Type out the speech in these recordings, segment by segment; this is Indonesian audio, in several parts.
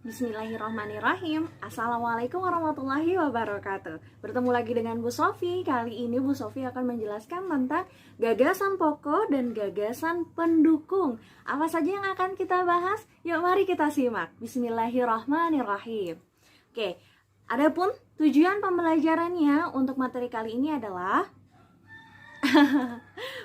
Bismillahirrahmanirrahim. Assalamualaikum warahmatullahi wabarakatuh. Bertemu lagi dengan Bu Sofi. Kali ini Bu Sofi akan menjelaskan tentang gagasan pokok dan gagasan pendukung. Apa saja yang akan kita bahas? Yuk mari kita simak. Bismillahirrahmanirrahim. Oke, adapun tujuan pembelajarannya untuk materi kali ini adalah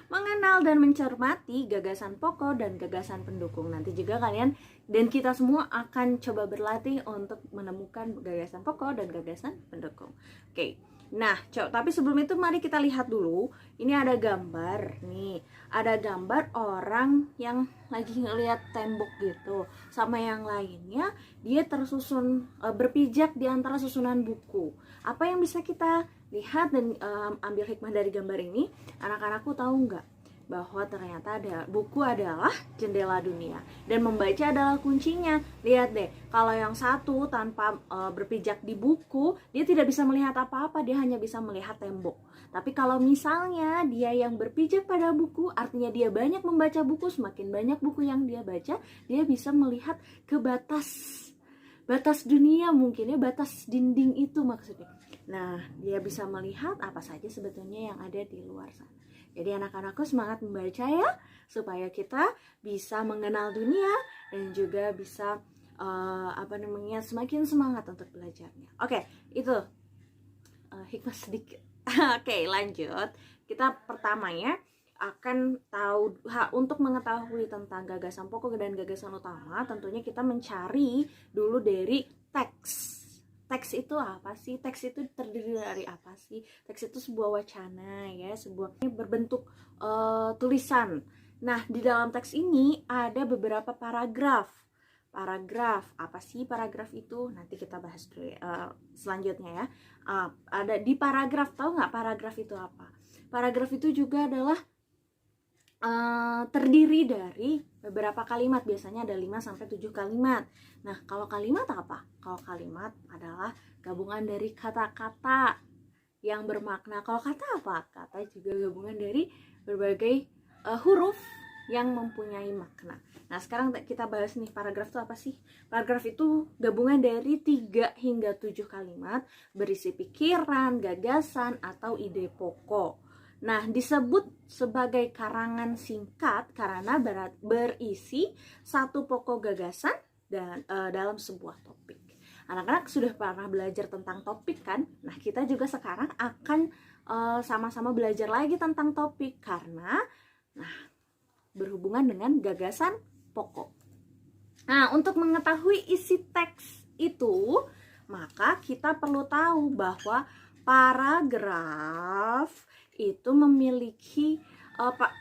mengenal dan mencermati gagasan pokok dan gagasan pendukung. Nanti juga kalian dan kita semua akan coba berlatih untuk menemukan gagasan pokok dan gagasan pendukung. Oke. Nah, tapi sebelum itu mari kita lihat dulu. Ini ada gambar nih. Ada gambar orang yang lagi ngeliat tembok gitu. Sama yang lainnya, dia tersusun berpijak di antara susunan buku. Apa yang bisa kita lihat dan ambil hikmah dari gambar ini? Anak-anakku tahu nggak bahwa ternyata buku adalah jendela dunia dan membaca adalah kuncinya. Lihat deh, kalau yang satu tanpa berpijak di buku, dia tidak bisa melihat apa-apa, dia hanya bisa melihat tembok. Tapi kalau misalnya dia yang berpijak pada buku, artinya dia banyak membaca buku, semakin banyak buku yang dia baca, dia bisa melihat ke batas dunia, mungkin ya, batas dinding itu maksudnya. Nah, dia bisa melihat apa saja sebetulnya yang ada di luar sana. Jadi anak-anakku semangat membaca ya, supaya kita bisa mengenal dunia dan juga bisa semakin semangat untuk belajarnya. Oke, itu hikmah sedikit. Oke, lanjut. Kita pertamanya akan tahu untuk mengetahui tentang gagasan pokok dan gagasan utama, tentunya kita mencari dulu dari teks. Teks itu apa sih? Teks itu terdiri dari apa sih? Teks itu sebuah wacana ya, sebuah berbentuk tulisan. Nah, di dalam teks ini ada beberapa paragraf. Paragraf, apa sih paragraf itu? Nanti kita bahas dulu selanjutnya ya. Ada di paragraf, tahu nggak paragraf itu apa? Paragraf itu juga adalah terdiri dari beberapa kalimat, biasanya ada 5-7 kalimat. Nah, kalau kalimat apa? Kalau kalimat adalah gabungan dari kata-kata yang bermakna. Kalau kata apa? Kata juga gabungan dari berbagai huruf yang mempunyai makna. Nah, sekarang kita bahas nih, paragraf itu apa sih? Paragraf itu gabungan dari 3 hingga 7 kalimat berisi pikiran, gagasan, atau ide pokok. Nah, disebut sebagai karangan singkat karena berisi satu pokok gagasan dan dalam sebuah topik. Anak-anak sudah pernah belajar tentang topik kan? Nah, kita juga sekarang akan sama-sama belajar lagi tentang topik karena berhubungan dengan gagasan pokok. Nah, untuk mengetahui isi teks itu, maka kita perlu tahu bahwa paragraf itu memiliki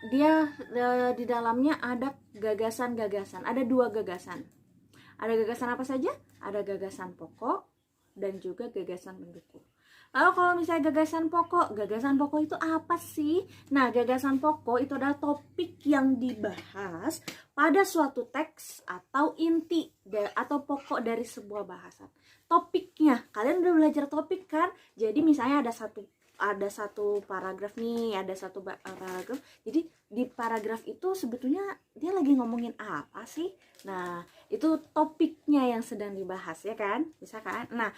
di dalamnya ada gagasan-gagasan. Ada 2 gagasan. Ada gagasan apa saja? Ada gagasan pokok dan juga gagasan pendukung. Lalu kalau misalnya gagasan pokok itu apa sih? Nah, gagasan pokok itu adalah topik yang dibahas pada suatu teks atau inti atau pokok dari sebuah bahasan. Topiknya, kalian udah belajar topik kan? Jadi misalnya ada satu paragraf nih, ada satu paragraf. Jadi di paragraf itu sebetulnya dia lagi ngomongin apa sih? Nah, itu topiknya yang sedang dibahas ya kan? Bisa kan? Nah,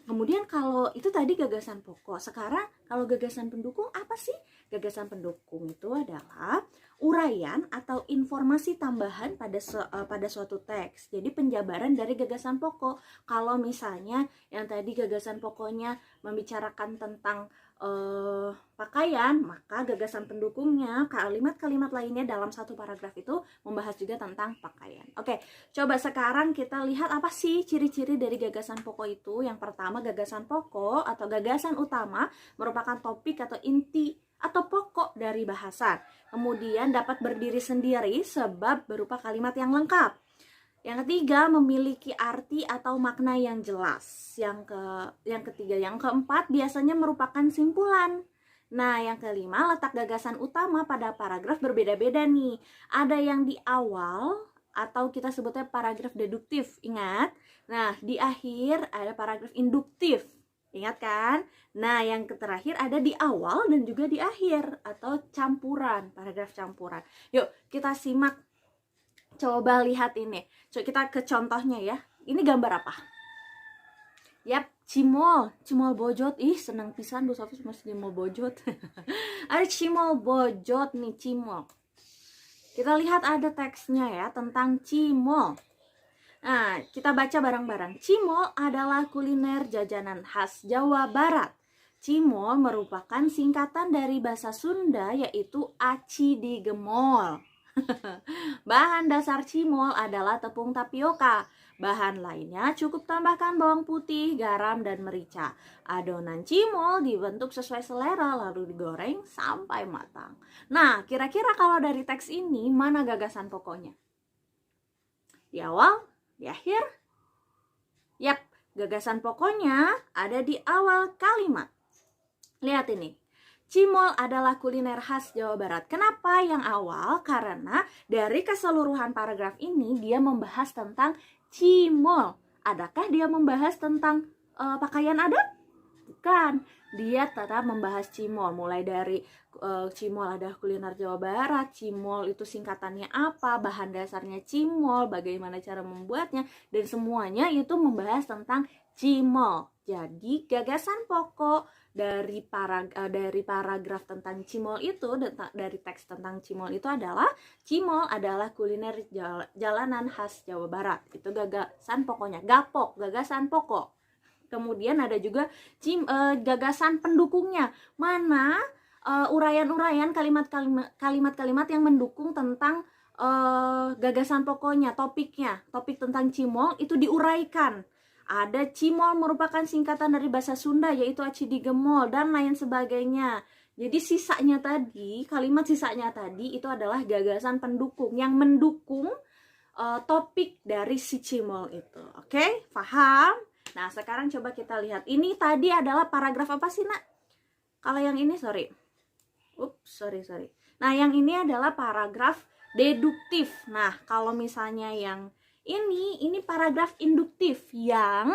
kemudian kalau itu tadi gagasan pokok. Sekarang kalau gagasan pendukung apa sih? Gagasan pendukung itu adalah uraian atau informasi tambahan pada suatu teks. Jadi penjabaran dari gagasan pokok. Kalau misalnya yang tadi gagasan pokoknya membicarakan tentang pakaian, maka gagasan pendukungnya, kalimat-kalimat lainnya dalam satu paragraf itu membahas juga tentang pakaian. Oke, coba sekarang kita lihat apa sih ciri-ciri dari gagasan pokok itu. Yang pertama, gagasan pokok atau gagasan utama merupakan topik atau inti atau pokok dari bahasan. Kemudian dapat berdiri sendiri sebab berupa kalimat yang lengkap. Yang ketiga, memiliki arti atau makna yang jelas. Yang ketiga, yang keempat, biasanya merupakan simpulan. Nah, yang kelima, letak gagasan utama pada paragraf berbeda-beda nih. Ada yang di awal atau kita sebutnya paragraf deduktif, ingat? Nah, di akhir ada paragraf induktif. Ingat kan? Nah, yang terakhir ada di awal dan juga di akhir atau campuran, paragraf campuran. Yuk, kita simak. Coba lihat ini. Coba kita ke contohnya ya. Ini gambar apa? Yap, cimol, cimol bojot. Ih, senang pisan Bu Sofi masih cimol bojot. Ada cimol bojot nih, cimol. Kita lihat ada teksnya ya tentang cimol. Nah, kita baca bareng-bareng. Cimol adalah kuliner jajanan khas Jawa Barat. Cimol merupakan singkatan dari bahasa Sunda yaitu aci digemol. Bahan dasar cimol adalah tepung tapioka. Bahan lainnya cukup tambahkan bawang putih, garam, dan merica. Adonan cimol dibentuk sesuai selera lalu digoreng sampai matang. Nah, kira-kira kalau dari teks ini mana gagasan pokoknya? Di awal? Di akhir? Yap, gagasan pokoknya ada di awal kalimat. Lihat ini. Cimol adalah kuliner khas Jawa Barat. Kenapa yang awal? Karena dari keseluruhan paragraf ini dia membahas tentang cimol. Adakah dia membahas tentang pakaian adat? Bukan. Dia tetap membahas cimol. Mulai dari cimol adalah kuliner Jawa Barat, cimol itu singkatannya apa, bahan dasarnya cimol, bagaimana cara membuatnya, dan semuanya itu membahas tentang cimol. Jadi gagasan pokok dari paragraf tentang cimol itu, dari teks tentang cimol itu adalah cimol adalah kuliner jalanan khas Jawa Barat. Itu gagasan pokoknya, gapok, gagasan pokok. Kemudian ada juga gagasan pendukungnya. Mana uraian-uraian kalimat-kalimat yang mendukung tentang gagasan pokoknya, topik tentang cimol itu diuraikan. Ada cimol merupakan singkatan dari bahasa Sunda yaitu aci digemol dan lain sebagainya. Jadi kalimat sisanya tadi itu adalah gagasan pendukung yang mendukung topik dari si cimol itu. Oke, paham? Nah, sekarang coba kita lihat. Ini tadi adalah paragraf apa sih, Nak? Kalau yang ini, sorry. Nah, yang ini adalah paragraf deduktif. Nah, kalau misalnya yang ini paragraf induktif yang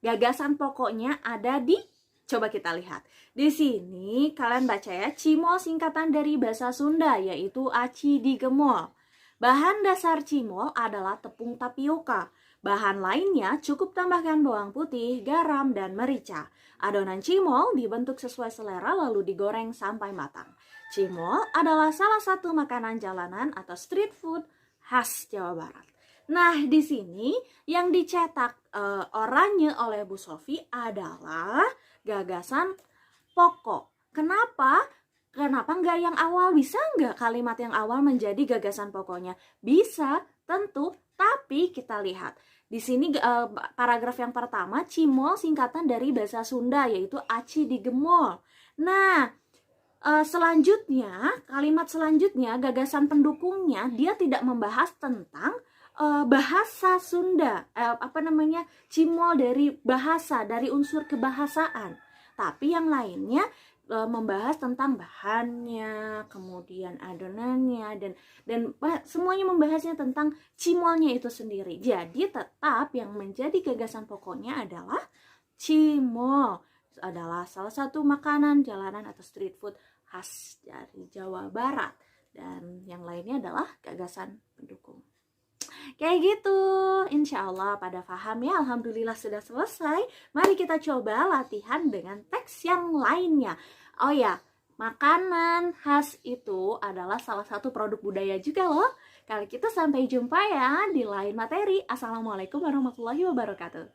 gagasan pokoknya ada di, coba kita lihat. Di sini kalian baca ya, cimol singkatan dari bahasa Sunda yaitu aci digemol. Bahan dasar cimol adalah tepung tapioka. Bahan lainnya cukup tambahkan bawang putih, garam, dan merica. Adonan cimol dibentuk sesuai selera lalu digoreng sampai matang. Cimol adalah salah satu makanan jalanan atau street food khas Jawa Barat. Nah, di sini yang dicetak oranye oleh Bu Sofi adalah gagasan pokok. Kenapa? Kenapa nggak yang awal? Bisa nggak kalimat yang awal menjadi gagasan pokoknya? Bisa, tentu. Tapi kita lihat. Di sini paragraf yang pertama, cimol singkatan dari bahasa Sunda yaitu aci digemol. Nah, kalimat selanjutnya, gagasan pendukungnya, dia tidak membahas tentang bahasa Sunda, cimol dari bahasa, dari unsur kebahasaan. Tapi yang lainnya membahas tentang bahannya, kemudian adonannya, dan semuanya membahasnya tentang cimolnya itu sendiri. Jadi tetap yang menjadi gagasan pokoknya adalah cimol adalah salah satu makanan jalanan atau street food khas dari Jawa Barat, dan yang lainnya adalah gagasan pendukung. Kayak gitu, insya Allah pada paham ya. Alhamdulillah sudah selesai. Mari kita coba latihan dengan teks yang lainnya. Oh ya, makanan khas itu adalah salah satu produk budaya juga loh. Kali kita sampai jumpa ya di lain materi. Assalamualaikum warahmatullahi wabarakatuh.